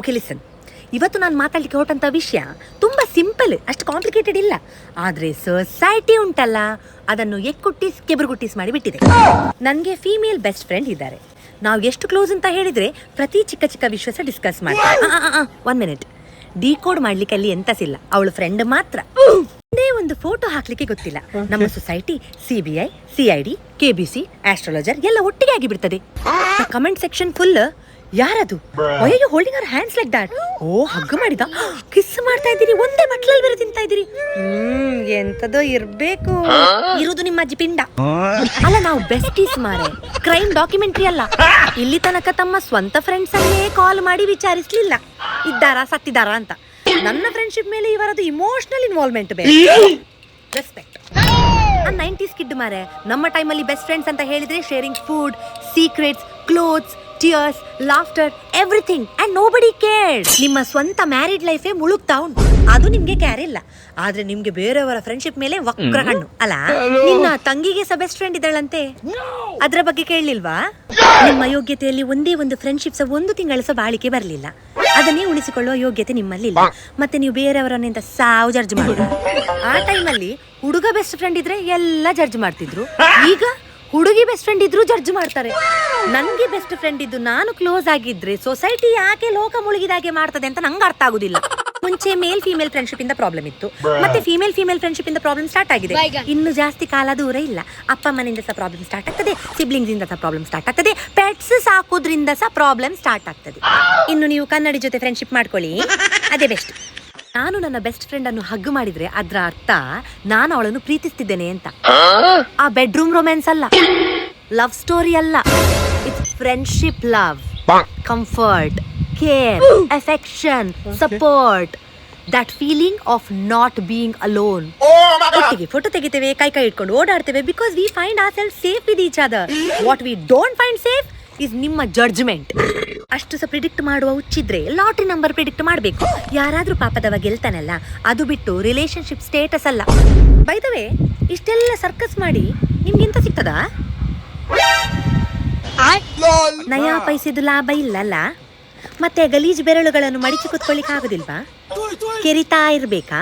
Okay listen, ಇವತ್ತು ನಾನು ಮಾತಾಡ್ಲಿಕ್ಕೆ ಹೊರಟಂಥ ವಿಷಯ ತುಂಬ ಸಿಂಪಲ್, ಅಷ್ಟು ಕಾಂಪ್ಲಿಕೇಟೆಡ್ ಇಲ್ಲ. ಆದರೆ ಸೊಸೈಟಿ ಉಂಟಲ್ಲ, ಅದನ್ನು ಎಕ್ಕುಟ್ಟಿಸ್ ಕೆಬರುಗುಟ್ಟಿಸ್ ಮಾಡಿ ಬಿಟ್ಟಿದೆ. ನನಗೆ ಫೀಮೇಲ್ ಬೆಸ್ಟ್ ಫ್ರೆಂಡ್ ಇದ್ದಾರೆ. ನಾವು ಎಷ್ಟು ಕ್ಲೋಸ್ ಅಂತ ಹೇಳಿದರೆ ಪ್ರತಿ ಚಿಕ್ಕ ಚಿಕ್ಕ ವಿಷಯ ಸಹ ಡಿಸ್ಕಸ್ ಮಾಡ್ತೀವಿ. 1 ಮಿನಿಟ್, ಡಿಕೋಡ್ ಮಾಡ್ಲಿಕ್ಕೆ ಅಲ್ಲಿ ಎಂತಸಿಲ್ಲ, ಅವಳು ಫ್ರೆಂಡ್ ಮಾತ್ರ. ಒಂದೇ ಒಂದು ಫೋಟೋ ಹಾಕ್ಲಿಕ್ಕೆ ಗೊತ್ತಿಲ್ಲ. ನಮ್ಮ society CBI, CID, KBC, astrologer ಎಲ್ಲ ಒಟ್ಟಿಗೆ ಆಗಿ ಬಿಡ್ತದೆ. ಕಮೆಂಟ್ ಸೆಕ್ಷನ್ ಫುಲ್ ಯಾರದು, why are you holding our hands like that, oh hug ಮಾಡಿದ, ಕಿಸ್ ಮಾಡ್ತಾ ಇದ್ದೀರಿ, ಒಂದೇ ಮಟ್ಲಲ್ಲಿ ಬೇರೆ ತಿಂತಾ ಇದ್ದೀರಿ. ಎಂತದೋ ಇರ್ಬೇಕು, ಇರುವುದು ನಿಮ್ಮ ಅಜ್ಜಿ ಪಿಂಡ. ಅಲ್ಲ, ನಾವು ಬೆಸ್ಟೀಸ್ ಮಾರೆ, ಕ್ರೈಮ್ ಡಾಕ್ಯುಮೆಂಟ್ರಿ ಅಲ್ಲ. ಇಲ್ಲಿ ತನಕ ತಮ್ಮ ಸ್ವಂತ ಫ್ರೆಂಡ್ಸ್ ಅನ್ನೇ ಕಾಲ್ ಮಾಡಿ ವಿಚಾರಿಸ್ಲಿಲ್ಲ ಇದ್ದಾರಾ ಸತ್ತಿದ್ದಾರಾ ಅಂತ. ನನ್ನ ಫ್ರೆಂಡ್ಶಿಪ್ ಮೇಲೆ ಇವರದು ಇಮೋಷನಲ್ ಇನ್ವಾಲ್ವ್ಮೆಂಟ್ ಬೇಕು. ರೆಸ್ಪೆಕ್ಟ್. 90s ಕಿಡ್ ಮಾರೆ. ನಮ್ಮ ಟೈಮಲ್ಲಿ ಬೆಸ್ಟ್ ಫ್ರೆಂಡ್ಸ್ ಅಂತ ಹೇಳಿದ್ರೆ sharing food, secrets, clothes, tears, laughter, everything and nobody cared. ನಿಮ್ಮ ಸ್ವಂತ ಮ್ಯಾರಿಡ್ ಲೈಫೇ ಮುಳುಗ್ತಾ ಉಂಟು, ಅದು ನಿಮ್ಗೆ ಕ್ಯಾರ್ ಇಲ್ಲ. ಆದ್ರೆ ನಿಮ್ಗೆ ಬೇರೆಯವರ ಫ್ರೆಂಡ್ಶಿಪ್ ಮೇಲೆ ವಕ್ರ ಕಣ್ಣು ಅಲ್ಲ. ನಿನ್ನ ತಂಗಿಗೆ ಸಹ ಬೆಸ್ಟ್ ಫ್ರೆಂಡ್ ಇದ್ದಾಳಂತೆ, ಅದ್ರ ಬಗ್ಗೆ ಕೇಳಲಿಲ್ವಾ? ನಿಮ್ಮ ಯೋಗ್ಯತೆಯಲ್ಲಿ ಒಂದೇ ಒಂದು ಫ್ರೆಂಡ್ಶಿಪ್ ಸಹ 1 ತಿಂಗಳು ಸಹ ಬಾಳಿಕೆ ಬರಲಿಲ್ಲ. ಅದನ್ನೇ ಉಳಿಸಿಕೊಳ್ಳುವ ಯೋಗ್ಯತೆ ನಿಮ್ಮಲ್ಲಿಲ್ಲ. ಮತ್ತೆ ನೀವು ಬೇರೆಯವರನ್ನಿಂದ ಸಾವು ಜಡ್ಜ್ ಮಾಡಿದ್ರು. ಆ ಟೈಮಲ್ಲಿ ಹುಡುಗ ಬೆಸ್ಟ್ ಫ್ರೆಂಡ್ ಇದ್ರೆ ಎಲ್ಲ ಜಡ್ಜ್ ಮಾಡ್ತಿದ್ರು. ಈಗ ಹುಡುಗಿ ಬೆಸ್ಟ್ ಫ್ರೆಂಡ್ ಇದ್ರು ಜಡ್ಜ್ ಮಾಡ್ತಾರೆ. ನನ್ಗೆ ಬೆಸ್ಟ್ ಫ್ರೆಂಡ್ ಇದ್ದು ನಾನು ಕ್ಲೋಸ್ ಆಗಿದ್ರೆ ಸೊಸೈಟಿ ಯಾಕೆ ಲೋಕ ಮುಳುಗಿದಾಗೆ ಮಾಡ್ತದೆ ಅಂತ ನಂಗೆ ಅರ್ಥ ಆಗುದಿಲ್ಲ. ಮುಂಚೆ ಮೇಲ್ ಫೀಮೇಲ್ ಫ್ರೆಂಡ್ಶಿಪ್ ಇಂದ ಪ್ರಾಬ್ಲಮ್ ಇತ್ತು, ಮತ್ತೆ ಫೀಮೇಲ್ ಫ್ರೆಂಡ್ಶಿಪ್ ಇಂದ ಪ್ರಾಬ್ಲಮ್ ಸ್ಟಾರ್ಟ್ ಆಗಿದೆ. ಇನ್ನು ಜಾಸ್ತಿ ಕಾಲ ದೂರ ಇಲ್ಲ, ಅಪ್ಪ ಅಮ್ಮನಿಂದ ಸಹ ಪ್ರಾಬ್ಲಮ್ ಸ್ಟಾರ್ಟ್ ಆಗ್ತದೆ, ಸಿಬ್ಲಿಂಗ್ಸ್ ಇಂದ ಸಹ ಪ್ರಾಬ್ಲಮ್ ಸ್ಟಾರ್ಟ್ ಆಗ್ತದೆ, ಪೆಟ್ಸ್ ಸಾಕೋದ್ರಿಂದ ಸಹ ಪ್ರಾಬ್ಲಮ್ ಸ್ಟಾರ್ಟ್ ಆಗ್ತದೆ. ಇನ್ನು ನೀವು ಕನ್ನಡಿ ಜೊತೆ ಫ್ರೆಂಡ್ಶಿಪ್ ಮಾಡ್ಕೊಳ್ಳಿ, ಅದೇ ಬೆಸ್ಟ್. ನಾನು ನನ್ನ ಬೆಸ್ಟ್ ಫ್ರೆಂಡ್ ಅನ್ನು ಹಗ್ ಮಾಡಿದ್ರೆ ಅದ್ರ ಅರ್ಥ ನಾನು ಅವಳನ್ನು ಪ್ರೀತಿಸ್ತಿದ್ದೇನೆ ಅಂತ. ಆ ಬೆಡ್ರೂಮ್ ರೊಮ್ಯಾನ್ಸ್ ಅಲ್ಲ, ಲವ್ ಸ್ಟೋರಿ ಅಲ್ಲ, it's friendship love, comfort, care, affection, support, that feeling of not being alone. ಒಟ್ಟಿಗೆ ಫೋಟೋ ತೆಗಿತೇವೆ, ಕೈ ಇಟ್ಕೊಂಡು ಓಡಾಡ್ತೇವೆ, because we find our self safe with each other. What we don't find safe is ನಿಮ್ಮ judgment. ಅಷ್ಟು ಸಹ predict ಮಾಡುವ ಹುಚ್ಚಿದ್ರೆ lottery number predict ಮಾಡಬೇಕು. ಯಾರಾದ್ರೂ ಪಾಪದವ ಗೆಲ್ತಾನಲ್ಲ, ಅದು ಬಿಟ್ಟು ರಿಲೇಶನ್ಶಿಪ್ ಸ್ಟೇಟಸ್ ಅಲ್ಲ. ಬೈ ದ ವೇ, ಇಷ್ಟೆಲ್ಲ ಸರ್ಕಸ್ ಮಾಡಿ ನಿಮ್ಗೆಂತ ಸಿಗ್ತದಾ? ನಯಾ ಪೈಸೆದು ಲಾಭ ಇಲ್ಲಲ್ಲ. ಮತ್ತೆ ಗಲೀಜು ಬೆರಳುಗಳನ್ನು ಮಡಿಚಿ ಕುತ್ಕೊಳ್ಳಿಕ್ಕೆ ಆಗುದಿಲ್ವಾ? ಕೆರಿತಾ ಇರ್ಬೇಕಾ?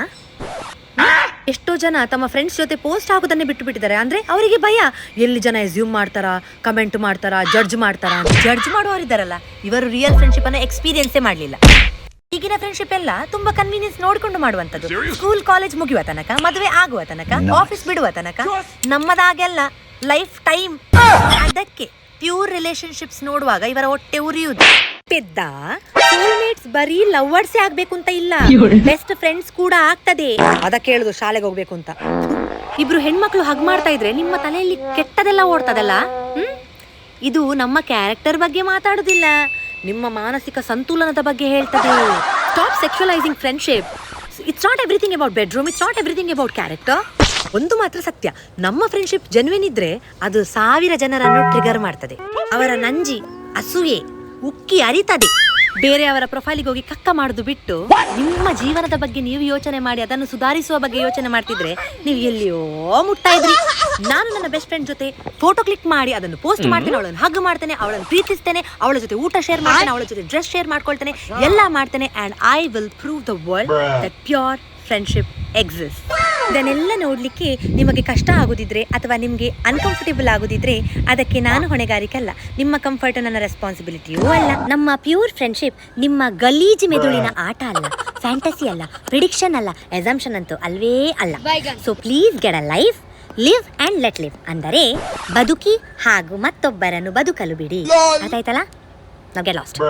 ಎಷ್ಟೋ ಜನ ತಮ್ಮ ಫ್ರೆಂಡ್ಸ್ ಜೊತೆ ಪೋಸ್ಟ್ ಆಗೋದನ್ನೇ ಬಿಟ್ಟು ಬಿಟ್ಟಿದ್ದಾರೆ. ಅಂದ್ರೆ ಅವರಿಗೆ ಭಯ, ಎಲ್ಲಿ ಜನ ಎಸ್ಯೂಮ್ ಮಾಡ್ತಾರಾ, ಕಮೆಂಟ್ ಮಾಡ್ತಾರಾ, ಜಡ್ಜ್ ಮಾಡ್ತಾರಾ. ಜಡ್ಜ್ ಮಾಡೋರಿದ್ದಾರಲ್ಲ, ಇವರು ರಿಯಲ್ ಫ್ರೆಂಡ್ಶಿಪ್ ಅನ್ನ ಎಕ್ಸ್ಪೀರಿಯನ್ಸೇ ಮಾಡ್ಲಿಲ್ಲ. ಈಗಿನ ಫ್ರೆಂಡ್ಶಿಪ್ ಎಲ್ಲ ತುಂಬಾ ಕನ್ವೀನಿಯನ್ಸ್ ನೋಡ್ಕೊಂಡು ಮಾಡುವಂತದ್ದು. ಸ್ಕೂಲ್ ಕಾಲೇಜ್ ಮುಗಿಯುವ ತನಕ, ಮದುವೆ ಆಗುವ ತನಕ, ಆಫೀಸ್ ಬಿಡುವ ತನಕ. ನಮ್ಮದಾಗೆಲ್ಲ ಲೈಫ್ ಟೈಮ್. ಅದಕ್ಕೆ ಪ್ಯೂರ್ ರಿಲೇಶನ್ಶಿಪ್ಸ್ ನೋಡುವಾಗ ಇವರ ಹೊಟ್ಟೆ ಉರಿಯುವುದು. ಪೆದ್ದ ಸೋಲ್ಮೇಟ್ಸ್ ಬರೀ ಲವರ್ಸೇ ಆಗ್ಬೇಕು ಅಂತ ಇಲ್ಲ, ಬೆಸ್ಟ್ ಫ್ರೆಂಡ್ಸ್ ಕೂಡ ಆಗ್ತದೆ. ಅದಕ್ಕೆ ಹೇಳುದು ಶಾಲೆಗೆ ಹೋಗ್ಬೇಕು ಅಂತ. ಇಬ್ರು ಹೆಣ್ಮಕ್ಳು ಹಗ್ ಮಾಡ್ತಾ ಇದ್ರೆ ನಿಮ್ಮ ತಲೆಯಲ್ಲಿ ಕೆಟ್ಟದೆಲ್ಲ ಓಡ್ತದಲ್ಲ. ಇದು ನಮ್ಮ ಕ್ಯಾರೆಕ್ಟರ್ ಬಗ್ಗೆ ಮಾತಾಡುದಿಲ್ಲ, ನಿಮ್ಮ ಮಾನಸಿಕ ಸಂತುಲನದ ಬಗ್ಗೆ ಹೇಳ್ತದೆ. Stop sexualising friendship. It's not everything about bedroom, it's not everything about character. ಒಂದು ಮಾತ್ರ ಸತ್ಯ, ನಮ್ಮ ಫ್ರೆಂಡ್ಶಿಪ್ ಜೆನ್ಯೂನ್ ಇದ್ರೆ ಅದು 1000 ಜನರನ್ನು ಟ್ರಿಗರ್ ಮಾಡ್ತದೆ. ಅವರ ನಂಜಿ ಅಸೂಯೆ ಉಕ್ಕಿ ಅರಿತದೆ. ಬೇರೆಯವರ ಪ್ರೊಫೈಲಿಗೆ ಹೋಗಿ ಕಕ್ಕ ಮಾಡುದು ಬಿಟ್ಟು ನಿಮ್ಮ ಜೀವನದ ಬಗ್ಗೆ ನೀವು ಯೋಚನೆ ಮಾಡಿ ಅದನ್ನು ಸುಧಾರಿಸುವ ಬಗ್ಗೆ ಯೋಚನೆ ಮಾಡ್ತಿದ್ರೆ ನೀವು ಎಲ್ಲಿಯೋ ಮುಟ್ತಾ ಇದ್ರಿ. ನಾನು ನನ್ನ ಬೆಸ್ಟ್ ಫ್ರೆಂಡ್ ಜೊತೆ ಫೋಟೋ ಕ್ಲಿಕ್ ಮಾಡಿ ಅದನ್ನು ಪೋಸ್ಟ್ ಮಾಡ್ತೇನೆ, ಅವಳನ್ನು ಹಗ್ ಮಾಡ್ತೇನೆ, ಅವಳನ್ನು ಪ್ರೀತಿಸ್ತೇನೆ, ಅವಳ ಜೊತೆ ಊಟ ಶೇರ್ ಮಾಡ್ತೇನೆ, ಅವಳ ಜೊತೆ ಡ್ರೆಸ್ ಶೇರ್ ಮಾಡ್ಕೊಳ್ತೇನೆ, ಎಲ್ಲ ಮಾಡ್ತೇನೆ. And I will prove the world that pure friendship exist. ಇದನ್ನೆಲ್ಲ ನೋಡ್ಲಿಕ್ಕೆ ನಿಮಗೆ ಕಷ್ಟ ಆಗುದಿದ್ರೆ ಅಥವಾ ನಿಮಗೆ ಅನ್ಕಂಫರ್ಟೇಬಲ್ ಆಗುದಿದ್ರೆ ಅದಕ್ಕೆ ನಾನು ಹೊಣೆಗಾರಿಕೆ ಅಲ್ಲ, ನಿಮ್ಮ ಕಂಫರ್ಟ್ ನನ್ನ ರೆಸ್ಪಾನ್ಸಿಬಿಲಿಟಿಯೂ ಅಲ್ಲ. ನಮ್ಮ ಪ್ಯೂರ್ ಫ್ರೆಂಡ್ಶಿಪ್ ನಿಮ್ಮ ಗಲೀಜು ಮೆದುಳಿನ ಆಟ ಅಲ್ಲ, ಫ್ಯಾಂಟಸಿ ಅಲ್ಲ, ಪ್ರಿಡಿಕ್ಷನ್ ಅಲ್ಲ, ಎಸಂಪ್ಷನ್ ಅಂತೂ ಅಲ್ವೇ ಅಲ್ಲ. So please get a life, live and let live. ಅಂದರೆ ಬದುಕಿ ಹಾಗೂ ಮತ್ತೊಬ್ಬರನ್ನು ಬದುಕಲು ಬಿಡಿ. ಆಯ್ತಲ್ಲ, ನಾವು ಗೆಟ್ ಲಾಸ್ಟ್.